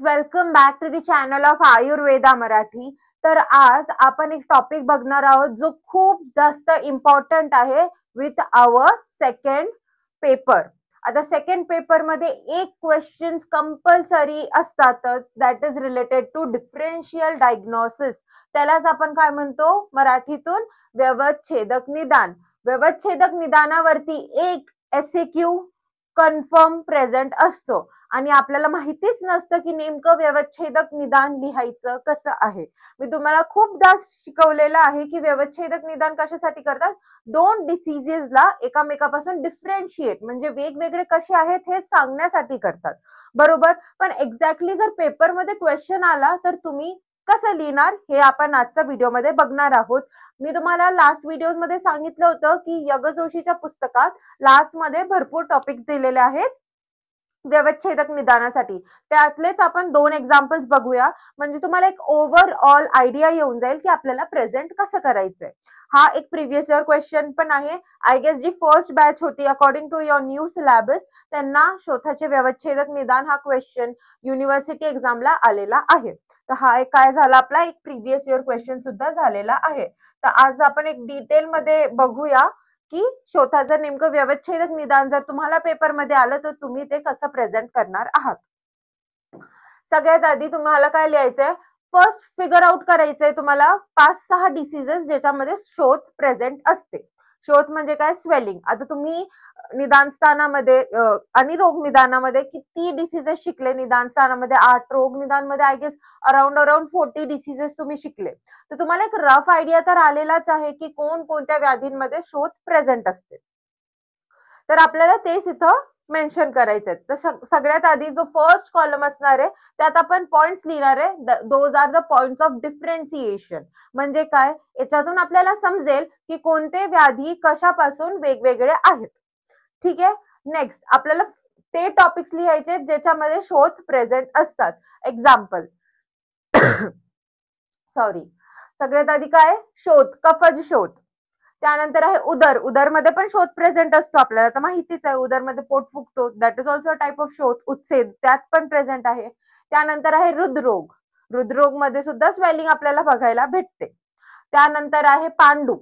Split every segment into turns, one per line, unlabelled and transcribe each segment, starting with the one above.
Guys, welcome back to the channel of Ayurveda Marathi. तर आज आपण एक टॉपिक बघणार आहोत जो खूप जास्त इम्पॉर्टंट आहे विथ आवर सेकंड पेपर. आता सेकंड पेपर मध्ये एक क्वेश्चन्स कंपल्सरी असतातच, that is related to differential diagnosis. त्यालाच आपण काय म्हणतो मराठीतून? व्यवच्छेदक निदान. व्यवच्छेदक निदानावरती एक SAQ कन्फर्म प्रेझेंट असतो आणि आपल्याला माहितीच नसतं की नेमकं व्यवच्छेदक निदान लिहायचं कसं आहे. मी तुम्हाला खूपदा शिकवलेलं आहे की व्यवच्छेदक निदान कशासाठी करतात? दोन डिसीजेसला एकामेकापासून डिफरेन्शिएट म्हणजे वेगवेगळे कसे आहेत हे सांगण्यासाठी करतात, बरोबर. पण एक्झॅक्टली जर पेपरमध्ये क्वेश्चन आला तर तुम्ही कसं लिहिणार हे आपण आजच्या व्हिडिओमध्ये बघणार आहोत. मी तुम्हाला लास्ट व्हिडिओज मध्ये सांगितलं होतं की यग जोशीच्या पुस्तकात लास्ट मध्ये भरपूर टॉपिक्स दिलेले आहेत व्यवच्छेदक निदानासाठी. त्यातलेच आपण दोन एक्झाम्पल्स बघूया, म्हणजे तुम्हाला एक ओव्हरऑल आयडिया येऊन जाईल की आपल्याला प्रेझेंट कसं करायचंय. हा एक प्रिव्हियस इयर क्वेश्चन पण आहे. आय गेस जी फर्स्ट बॅच होती according to your new syllabus त्यांना शोथाचे व्यवच्छेदक निदान हा क्वेश्चन युनिव्हर्सिटी एक्झामला आलेला आहे. तर हा एक काय झाला, आपला एक प्रिव्हियस इयर क्वेश्चन सुद्धा झालेला आहे. तर आज आपण एक डिटेल मध्ये बघूया की शोथाचं नेमकं व्यवच्छेदक निदान जर तुम्हाला पेपरमध्ये आलं तर तुम्ही ते कसं प्रेझेंट करणार आहात. सगळ्यात आधी तुम्हाला काय लिहायचंय? फर्स्ट फिगर आउट करायचंय तुम्हाला 5-6 डिसीजेस ज्याच्यामध्ये शोथ प्रेझेंट असते. शोथ म्हणजे काय? स्वेलिंग. आता तुम्ही निदान स्थानामध्ये आणि रोग निदानामध्ये किती डिसीजेस शिकले? निदान स्थानामध्ये 8, रोग निदानमध्ये आय गेस अराउंड 40 डिसीजेस तुम्ही शिकले. तर तुम्हाला एक रफ आयडिया तर आलेलाच आहे की कोणत्या व्याधींमध्ये शोथ प्रेझेंट असते. तर आपल्याला तेच इथं मेन्शन करायचे. तर सगळ्यात आधी जो फर्स्ट कॉलम असणार आहे त्यात आपण पॉइंट्स लिहिणार आहे. Those are the points of differentiation. म्हणजे काय? याच्यातून आपल्याला समजेल की कोणते व्याधी कशापासून वेगवेगळे आहेत. ठीक आहे. नेक्स्ट आपल्याला ते टॉपिक्स लिहायचे ज्याच्यामध्ये शोथ प्रेझेंट असतात. एक्झाम्पल सॉरी, सगळ्यात आधी काय? शोथ, कफज शोथ. त्यानंतर आहे उदर. उदर मध्ये पण शोथ प्रेझेंट असतो, आपल्याला तर माहितीच आहे. उदर मध्ये पोट फुगतो, that is also type of शोथ. उच्छेद त्यात पण प्रेझेंट आहे. त्यानंतर आहे हृदरोग. हृदरोग मध्ये सुद्धा स्वेलिंग आपल्याला बघायला भेटते. त्यानंतर आहे पांडू.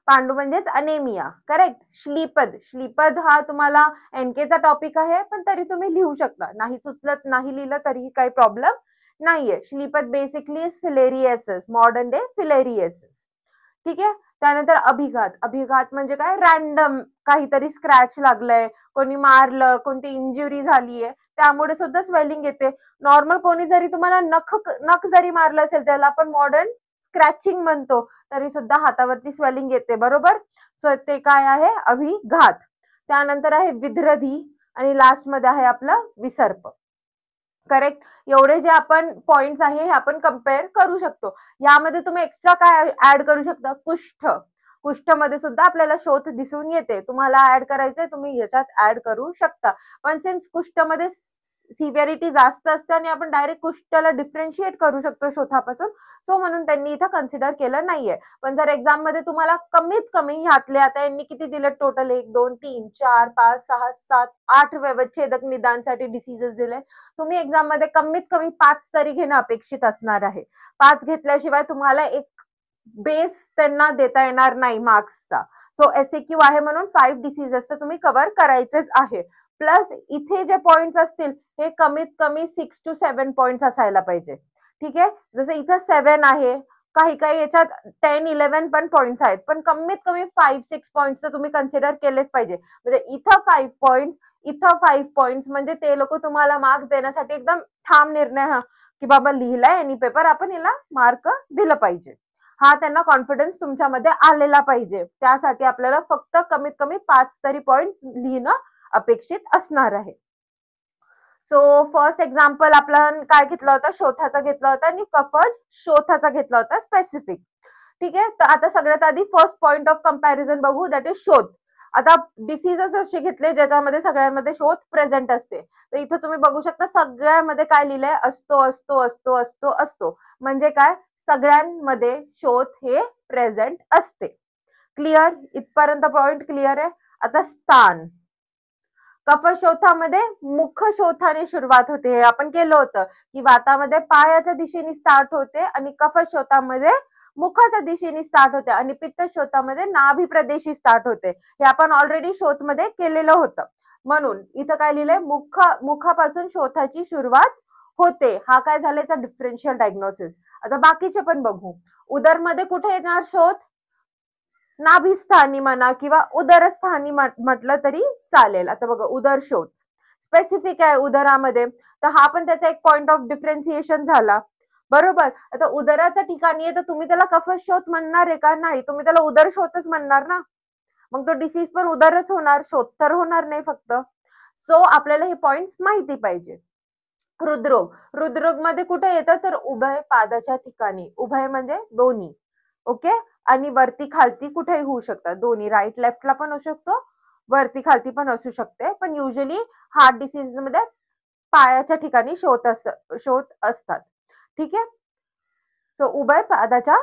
पांडू म्हणजेच अनेमिया, करेक्ट. श्लीपद. श्लीपद हा तुम्हाला एनकेचा टॉपिक आहे, पण तरी तुम्ही लिहू शकता. नाही सुचलत, नाही लिहिलं तरीही काही प्रॉब्लेम नाहीये. श्लीपद बेसिकली फिलेरियसिस, मॉडर्न डे फिलेरियसिस. ठीक आहे. त्यानंतर अभिघात. अभिघात म्हणजे काय? रॅन्डम काहीतरी स्क्रॅच लागलंय, कोणी मारलं, कोणती इंजुरी झालीये, त्यामुळे सुद्धा स्वेलिंग येते. नॉर्मल कोणी जरी तुम्हाला नख जरी मारलं असेल त्याला आपण मॉडर्न स्क्रॅचिंग म्हणतो, तरी सुद्धा हातावरती स्वेलिंग येते, बरोबर. सो ते काय आहे? अभिघात. त्यानंतर आहे विध्रधी आणि लास्ट मध्ये आहे आपलं विसर्प. करेक्ट. एवढे जे आपण पॉइंट्स आहे हे आपण कम्पेअर करू शकतो. यामध्ये तुम्ही एक्स्ट्रा काय ऍड करू शकता? कुष्ठ. कुष्ठ मध्ये सुद्धा आपल्याला शोथ दिसून येते. तुम्हाला ऍड करायचंय, तुम्ही याच्यात ऍड करू शकता. पण सिन्स कुष्ठ मध्ये सिव्हिरिटी जास्त असते आणि आपण डायरेक्ट कुष्ठला डिफरेन्शिएट करू शकतो शोथापासून, सो म्हणून त्यांनी इथं कन्सिडर केलं नाहीये. पण जर एक्झाम मध्ये तुम्हाला कमीत कमी ह्यातले, आता यांनी किती दिले टोटल? 1, 2, 3, 4, 5, 6, 7, 8 व्यवच्छेदक निदानसाठी डिसीजेस दिले. तुम्ही एक्झाम मध्ये कमीत कमी 5 तरी घेणं अपेक्षित असणार आहे. 5 घेतल्याशिवाय तुम्हाला एक बेस त्यांना देता येणार नाही मार्क्सचा. सो SAQ आहे म्हणून 5 डिसीजेस तर तुम्ही कव्हर करायचेच आहे. प्लस इथे जे पॉइंट्स असतील हे कमीत कमी 6 to 7 पॉइंट्स असायला पाहिजे. ठीक आहे. जसं इथं 7 आहे, काही याच्यात 10-11 पण पॉइंट्स आहेत, पण कमीत कमी 5-6 पॉइंट्स तर तुम्ही कन्सिडर केलेच पाहिजे. म्हणजे इथं 5 पॉइंट्स, इथं 5 पॉइंट्स, म्हणजे ते लोक तुम्हाला मार्क्स देण्यासाठी एकदम ठाम निर्णय की बाबा लिहिलाय आणि पेपर, आपण हिला मार्क दिलं पाहिजे. हा त्यांना कॉन्फिडन्स तुमच्यामध्ये आलेला पाहिजे. त्यासाठी आपल्याला फक्त कमीत कमी 5 तरी पॉइंट्स लिहिणं अपेक्षित असणार आहे. सो फर्स्ट एक्झाम्पल आपण काय घेतलं होतं? शोथाचा घेतला होता आणि कफज शोथाचा घेतला होता स्पेसिफिक. ठीक आहे. तर आता सगळ्यात आधी फर्स्ट पॉइंट ऑफ कंपॅरिझन बघू, दॅट इज शोथ. आता डिसीजेस असे घेतले ज्याच्यामध्ये सगळ्यामध्ये शोथ प्रेझेंट असते. तर इथं तुम्ही बघू शकता सगळ्यामध्ये काय लिहिलंय? असतो असतो असतो असतो असतो. म्हणजे काय? सगळ्यांमध्ये शोथ हे प्रेझेंट असते. क्लिअर? इथपर्यंत पॉइंट क्लिअर आहे. आता स्थान. कफशोथामध्ये मुखशोथाने सुरुवात होते. हे आपण केलं होतं की वातामध्ये पायाच्या दिशेने स्टार्ट होते आणि कफशोथामध्ये मुखाच्या दिशेने स्टार्ट होते आणि पित्तशोथामध्ये नाभी प्रदेशी स्टार्ट होते. हे आपण ऑलरेडी शोथमध्ये केलेलं होतं. म्हणून इथं काय लिहिलंय, मुखापासून शोथाची सुरुवात होते. हा काय झाल्याचा डिफरन्शियल डायग्नोसिस. आता बाकीचे पण बघू. उदरमध्ये कुठे येणार शोथ? नाभिस्थानी म्हणा किंवा उदरस्थानी म्हटलं तरी चालेल. आता बघा उदर शोथ स्पेसिफिक आहे उदरामध्ये, तर हा पण त्याचा एक पॉइंट ऑफ डिफरन्सिएशन झाला. बरोबर. आता उदराच्या ठिकाणी आहे तर तुम्ही त्याला कफशोथ म्हणणार आहे का? नाही, तुम्ही त्याला उदर शोथच म्हणणार ना. मग तो डिसीज पण उदरच होणार, शोथ तर होणार नाही फक्त. सो आपल्याला हे पॉइंट्स माहिती पाहिजे. हृदरोग, हृदरोग मध्ये कुठे येतं तर उभय पादाच्या ठिकाणी. उभय म्हणजे दोन्ही. ओके. आणि वरती खालती कुठेही होऊ शकतात. दोन्ही राईट लेफ्टला पण होऊ शकतो, वरती खालती पण असू शकते. पण युजली हार्ट डिसीज मध्ये पायाच्या ठिकाणी शोथ असतात. ठीक आहे. तो उभय पादाचा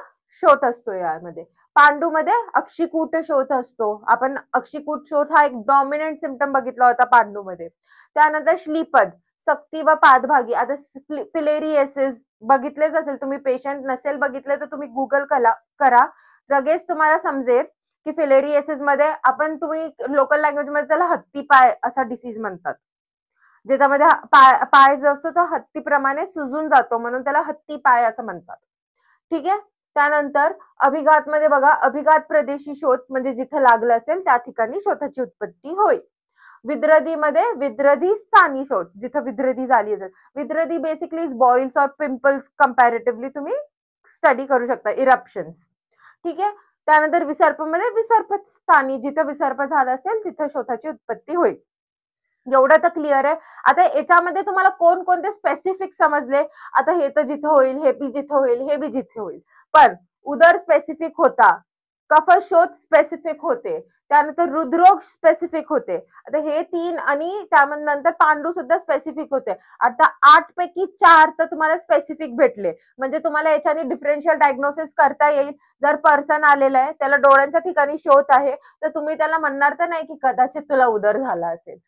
शोथ असतो यामध्ये. पांडूमध्ये अक्षिकूट शोथ असतो. आपण अक्षिकूट शोथ हा एक डॉमिनंट सिम्पटम बघितला होता पांडूमध्ये. त्यानंतर श्लीपद, सक्ती व पादभागी. आता फिलेरिएसिस बघितलेच असेल तुम्ही, पेशंट नसेल बघितले तर तुम्ही गुगल करा, लगेच तुम्हाला समजेल की फिलेरिएसिस मध्ये आपण, तुम्ही लोकल लँग्वेज मध्ये त्याला हत्ती पाय असा डिसीज म्हणतात, ज्याच्यामध्ये पाय जो असतो तो हत्तीप्रमाणे सुजून जातो, म्हणून त्याला हत्ती पाय असं म्हणतात. ठीक आहे. त्यानंतर अभिघात मध्ये बघा, अभिघात प्रदेशी शोथ म्हणजे जिथे लागलं असेल त्या ठिकाणी शोथाची उत्पत्ती होईल. विद्रधीमध्ये विद्रधी स्थानी शोथ, जिथे विद्रधी झाली असेल. विद्रधी बेसिकली बॉइल्स और पिंपल्स कंपॅरेटिव्हली तुम्ही स्टडी करू शकता, इरप्शन्स. ठीक आहे. त्यानंतर विसर्पमध्ये विसर्प स्थानी, जिथे विसर्प झाला असेल तिथे शोथाची उत्पत्ती होईल. एवढं तर क्लिअर आहे. आता याच्यामध्ये तुम्हाला कोणकोणते स्पेसिफिक समजले? आता हे तर जिथं होईल, हे बी जिथं होईल, हे बी जिथे होईल. पण उदर स्पेसिफिक होता, कफशोथ स्पेसिफिक होते, त्यानंतर हृदरोग स्पेसिफिक होते. आता हे 3 आणि त्यानंतर पांडू सुद्धा स्पेसिफिक होते. आता 8 पैकी 4 तर तुम्हाला स्पेसिफिक भेटले. म्हणजे तुम्हाला याच्याने डिफरन्शियल डायग्नोसिस करता येईल. जर पर्सन आलेला आहे, त्याला डोळ्यांच्या ठिकाणी शोथ आहे, तर तुम्ही त्याला म्हणणार तर नाही की कदाचित तुला उदर झाला असेल.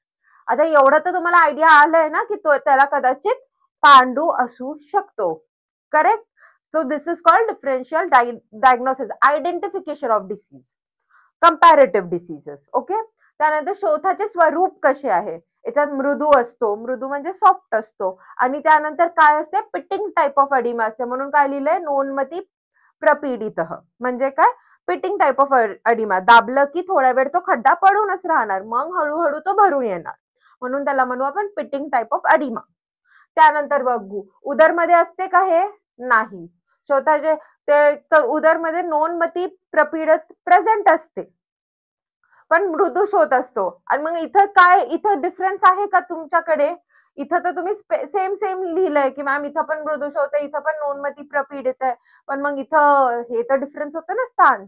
आता एवढं तर तुम्हाला आयडिया आलाय ना की तो त्याला कदाचित पांडू असू शकतो. Correct. So this is called differential diagnosis, identification of disease, comparative diseases. Okay. त्यानंतर शोथाचे स्वरूप कसे आहे? याच्यात मृदू असतो, मृदू म्हणजे सॉफ्ट असतो, आणि त्यानंतर काय असते, पिटिंग टाइप ऑफ अडिमा असते. म्हणून काय लिहिलंय, नोंदमती प्रपीडित. म्हणजे काय, पिटिंग टाइप ऑफ अडिमा. दाबलं की थोड्या वेळ तो खड्डा पडूनच राहणार, मग हळूहळू तो भरून येणार, म्हणून त्याला म्हणू आपण पिटिंग टाइप ऑफ अडिमा. त्यानंतर बघू, उदरमध्ये असते का हे? नाही. शोथाचे ते उदरमध्ये नोंदमती प्रपीडित प्रेझेंट असते, पण मृदू शोथ असतो. आणि मग इथं काय, इथं डिफरन्स आहे का तुमच्याकडे? इथं तर तुम्ही सेम लिहिलंय की मॅम इथं पण मृदू शोथ आहे, इथं पण नोंदमती प्रपीडित आहे, पण मग इथं हे तर डिफरन्स होतं ना स्थान.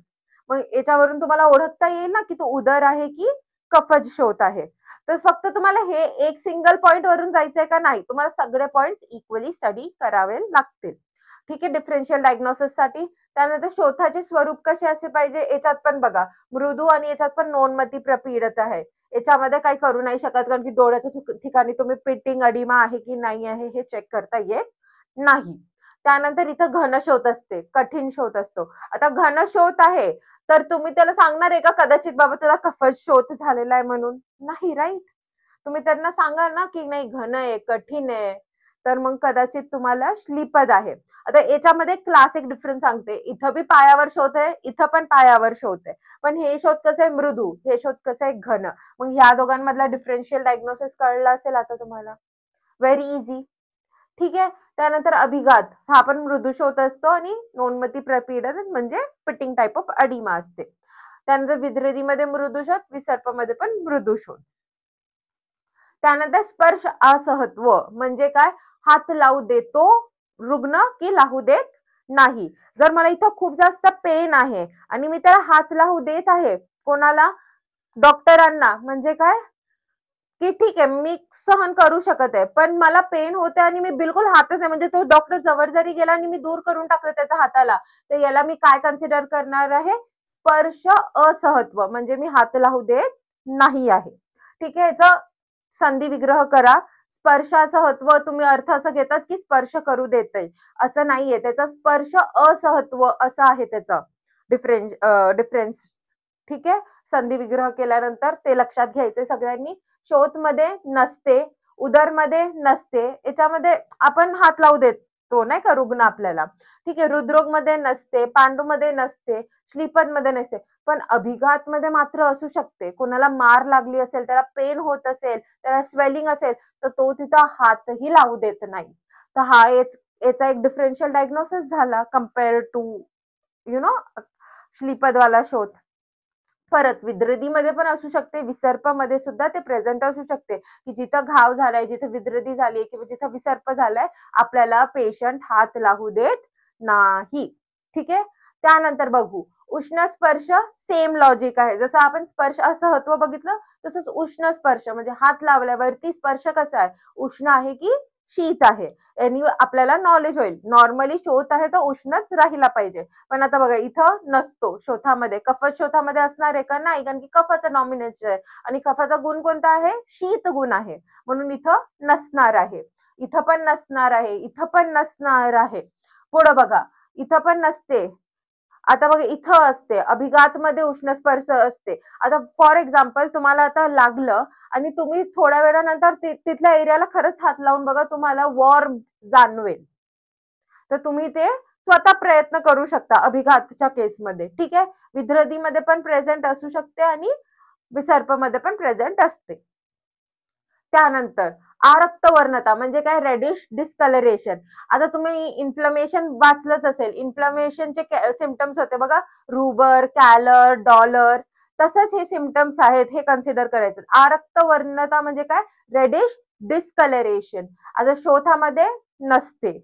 मग याच्यावरून तुम्हाला ओळखता येईल ना की तो उदर आहे की कफज शोथ आहे. तर फक्त तुम्हाला हे एक सिंगल पॉइंट वरून जायचंय का? नाही, तुम्हाला सगळे पॉइंट्स इक्वली स्टडी करावे लागतील. ठीक आहे, डिफरन्शियल डायग्नोसिस साठी. त्यानंतर शोथाचे स्वरूप कसे असे पाहिजे? याच्यात पण बघा, मृदू आणि याच्यात पण नोंदमती प्रपीडित आहे. याच्यामध्ये काही करू नाही शकत, कारण की डोळ्याच्या ठिकाणी तुम्ही पिटिंग अडिमा आहे की नाही आहे हे चेक करता येत नाही. त्यानंतर इथं घनशोथ असते, कठीण शोथ असतो. आता घनशोथ आहे तर तुम्ही त्याला सांगणार आहे का कदाचित बाबा तुला कफज शोथ झालेला आहे म्हणून? नाही, राईट. तुम्ही त्यांना सांगा ना की नाही घन आहे, कठीण आहे, तर मग कदाचित तुम्हाला श्लीपद आहे. आता याच्यामध्ये क्लासिक डिफरन्स सांगते, इथं बी पायावर शोथ आहे, इथं पण पायावर शोथ आहे, पण हे शोथ कसं आहे मृदू, हे शोथ कसं आहे घन. मग ह्या दोघांमधला डिफरन्शियल डायग्नोसिस कळला असेल आता तुम्हाला. Very easy. ठीक आहे. त्यानंतर अभिघात, हा पण मृदू शोथ असतो आणि नोंदमती प्रपीडन म्हणजे पिटिंग टाइप ऑफ अडिमा असते. त्यानंतर विद्रधीमध्ये मृदू शोथ, विसर्पमध्ये पण मृदू शोथ. त्यानंतर स्पर्श असहत्व म्हणजे काय, हात लावू देतो रुग्ण की लावू देत नाही. जर मला इथं खूप जास्त पेन आहे आणि मी त्याला हात लावू देत आहे, कोणाला? डॉक्टरांना. म्हणजे काय की ठीक आहे मी सहन करू शकत आहे, पण मला पेन होते आणि मी बिलकुल हातच नाही, म्हणजे तो डॉक्टर जवळ जरी गेला आणि मी दूर करून टाकलं त्याच्या हाताला, तर याला मी काय कन्सिडर करणार आहे? स्पर्श असहत्व, म्हणजे मी हात लावू देत नाही आहे. ठीक आहे. याचं संधी विग्रह करा. स्पर्शासहत्व तुम्ही अर्थ असं घेतात की स्पर्श करू देतंय, असं नाहीये. त्याचा स्पर्श असहत्व असं आहे त्याचं डिफरन्स. ठीक आहे. संधी विग्रह केल्यानंतर ते लक्षात घ्यायचे सगळ्यांनी. शोथमध्ये नसते, उदरमध्ये नसते. याच्यामध्ये आपण हात लावू देतो नाही का रुग्ण आपल्याला. ठीक आहे. हृदरोगमध्ये नसते, पांडूमध्ये नसते, श्लीपदमध्ये नसते. पण अभिघातमध्ये मात्र असू शकते. कोणाला मार लागली असेल, त्याला पेन होत असेल, त्याला स्वेलिंग असेल, तर तो तिथं हातही लावू देत नाही. तर हा याचा एक डिफरन्शियल डायग्नोसिस झाला कम्पेअर टू यु नो श्लीपदवाला शोथ. परत विद्रदीमध्ये पण असू शकते, विसर्पामध्ये सुद्धा ते प्रेझेंट असू शकते, की जिथं घाव झालाय, जिथे विद्रदी झाली किंवा जिथं विसर्प झालाय, आपल्याला पेशंट हात लावू देत नाही. ठीक आहे. त्यानंतर बघू उष्ण स्पर्श. सेम लॉजिक आहे. जसं आपण स्पर्श असहत्व बघितलं, तसंच उष्ण स्पर्श म्हणजे हात लावल्यावरती स्पर्श कसा आहे, उष्ण आहे की शीत आहे, यांनी आपल्याला नॉलेज होईल. नॉर्मली शोथ आहे तर उष्णच राहिला पाहिजे. पण आता बघा इथं नसतो शोथामध्ये. कफच शोथामध्ये असणार आहे का? नाही, कारण की कफाचा नॉमिनेशन आहे आणि कफाचा गुण कोणता आहे? शीत गुण आहे. म्हणून इथं नसणार आहे. इथं पण नसणार आहे. इथं पण नसणार आहे. पुढं बघा इथं पण नसते. आता बघा इथं असते. अभिघातमध्ये उष्ण स्पर्श असते. आता फॉर एक्झाम्पल तुम्हाला आता लागलं आणि तुम्ही थोड्या वेळानंतर तिथल्या एरियाला खरंच हात लावून बघा, तुम्हाला वॉर्म जाणवेल. तर तुम्ही ते स्वतः प्रयत्न करू शकता अभिघातच्या केसमध्ये. ठीक आहे. विद्रदीमध्ये पण प्रेझेंट असू शकते आणि विसर्पमध्ये पण प्रेझेंट असते. त्यानंतर आरक्तवर्णता म्हणजे काय? Reddish discoloration. आता तुम्ही इन्फ्लमेशन वाचलंच असेल. इन्फ्लमेशनचे सिम्पटम्स होते बघा, रुबर, कॅलर, डॉलर. तसंच हे सिम्पटम्स आहेत, हे कन्सिडर करायचं. आरक्तवर्णता म्हणजे काय? Reddish discoloration. आता शोथामध्ये नसते,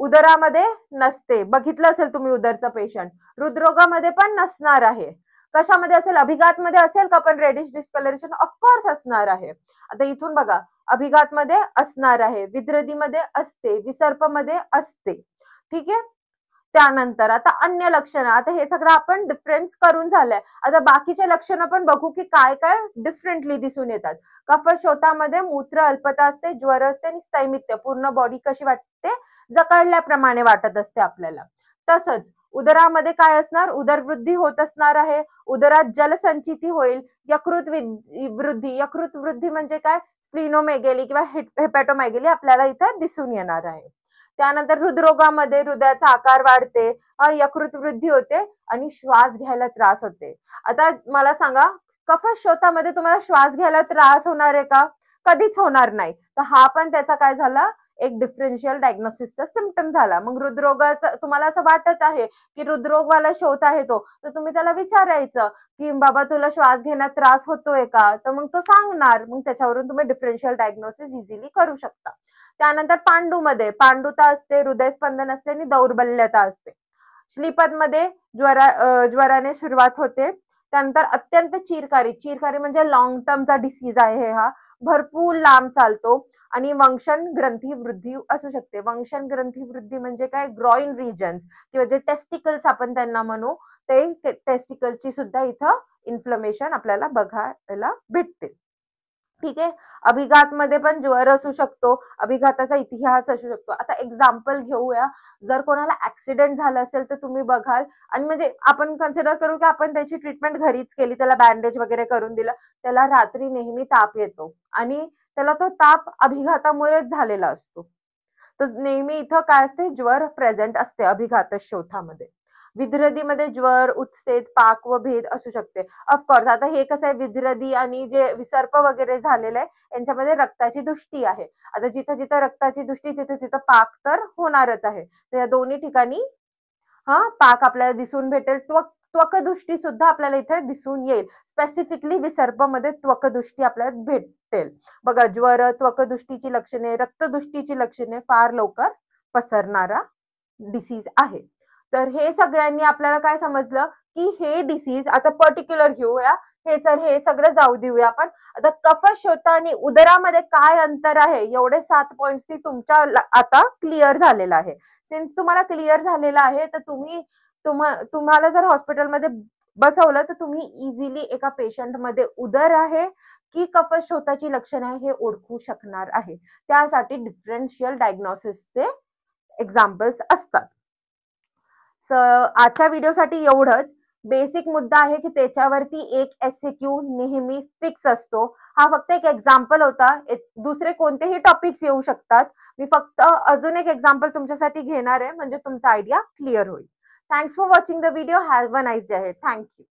उदरामध्ये नसते. बघितलं असेल तुम्ही उदरचा पेशंट. हृदरोगामध्ये पण नसणार आहे. कशामध्ये असेल? अभिघातमध्ये असेल का पण रेडिश डिस्कलरेशन? ऑफकोर्स असणार आहे. आता इथून बघा अभिघातमध्ये असणार आहे, विद्रदीमध्ये असते, विसर्पमध्ये असते. ठीक आहे. त्यानंतर आता अन्य लक्षणं. आता हे सगळं आपण डिफरन्स करून झालंय. आता बाकीचे लक्षणं पण बघू की काय काय डिफरंटली दिसून येतात. कफशोथामध्ये मूत्र अल्पता असते, ज्वर असते आणि स्थैमित्य. पूर्ण बॉडी कशी वाटते? जखडल्याप्रमाणे वाटत असते आपल्याला. तसंच उदरामध्ये काय असणार? उदरवृद्धी होत असणार आहे. उदरात जलसंचिती होईल. यकृत वृद्धी. यकृत वृद्धी म्हणजे काय? स्प्लिनोमेगेली किंवा हेपॅटोमेगेली आपल्याला इथं दिसून येणार आहे. त्यानंतर हृदरोगामध्ये हृदयाचा आकार वाढते, यकृत वृद्धी होते आणि श्वास घ्यायला त्रास होते. आता मला सांगा, कफशोथामध्ये तुम्हाला श्वास घ्यायला त्रास होणार आहे का? कधीच होणार नाही. तर हा पण त्याचा काय झाला? एक डिफरन्शियल डायग्नोसिसचा सिम्पटम झाला. मग हृदरोगाचं तुम्हाला असं वाटत आहे की हृदरोगवाला शोथ आहे तो, तर तुम्ही त्याला विचारायचं की बाबा तुला श्वास घेण्यात त्रास होतोय का? तर मग तो सांगणार. मग त्याच्यावरून तुम्ही डिफरन्शियल डायग्नोसिस इझिली करू शकता. त्यानंतर पांडूमध्ये पांडुता असते, हृदयस्पंदन असते आणि दौर्बल्यता असते. श्लीपदमध्ये ज्वराने सुरुवात होते. त्यानंतर अत्यंत चिरकारी. चिरकारी म्हणजे लॉंग टर्मचा डिसीज आहे हा. भरपूर लांब चालतो आणि वंशन ग्रंथी वृद्धी असू शकते. वंशन ग्रंथी वृद्धी म्हणजे काय? ग्रॉइन रिजन्स किंवा जे टेस्टिकल्स आपण त्यांना म्हणू, ते टेस्टिकलची सुद्धा इथं इन्फ्लमेशन आपल्याला बघायला भेटते. ठीक आहे. अभिघातमध्ये पण ज्वर असू शकतो. अभिघाताचा इतिहास असू शकतो. आता एक्झाम्पल घेऊया. जर कोणाला ऍक्सिडेंट झाला असेल तर तुम्ही बघाल आणि म्हणजे आपण कन्सिडर करू की आपण त्याची ट्रीटमेंट घरीच केली, त्याला बँडेज वगैरे करून दिलं. त्याला रात्री नेहमी ताप येतो आणि त्याला तो ताप अभिघातामुळेच झालेला असतो. तर नेहमी इथं काय असते? ज्वर प्रेझेंट असते अभिघात शोथामध्ये. विद्रदीमध्ये ज्वर, उत्सेद, पाक व भेद असू शकते. ऑफकोर्स आता हे कसं आहे, विद्रदी आणि जे विसर्प वगैरे झालेलं आहे यांच्यामध्ये रक्ताची दृष्टी आहे. आता जिथं जिथं रक्ताची दृष्टी तिथं तिथं पाक तर होणारच आहे. तर या दोन्ही ठिकाणी पाक आपल्याला दिसून भेटेल. त्वकदृष्टी सुद्धा आपल्याला इथे दिसून येईल. स्पेसिफिकली विसर्पमध्ये त्वकदृष्टी आपल्याला भेटेल. बघा ज्वर, त्वकदृष्टीची लक्षणे, रक्तदृष्टीची लक्षणे फार लवकर पसरणारा डिसीज आहे. तर हे सगळ्यांनी आपल्याला काय समजलं की हे डिसीज आता पर्टिक्युलर घेऊया. हे सगळं जाऊ देऊया आपण. आता कफशोथ आणि उदरामध्ये काय अंतर आहे, एवढे 7 पॉइंट्स तुमच्या आता क्लिअर झालेलं आहे. सिन्स तुम्हाला क्लिअर झालेलं आहे तर तुम्हाला जर हॉस्पिटलमध्ये बसवलं तर तुम्ही इझिली एका पेशंटमध्ये उदर आहे नक्की कफशोथाची लक्षणं आहे हे ओळखू शकणार आहे. त्यासाठी डिफरन्शियल डायग्नोसिसचे एक्झाम्पल्स असतात. आजच्या व्हिडिओसाठी एवढंच. बेसिक मुद्दा आहे की त्याच्यावरती एक एससीक्यू नेहमी फिक्स असतो. हा फक्त एक एक्झाम्पल होता. दुसरे कोणतेही टॉपिक्स येऊ शकतात. मी फक्त अजून एक एक्झाम्पल तुमच्यासाठी घेणार आहे म्हणजे तुमचा आयडिया क्लिअर होईल. Thanks for watching the video. Have a nice day ahead. Thank you.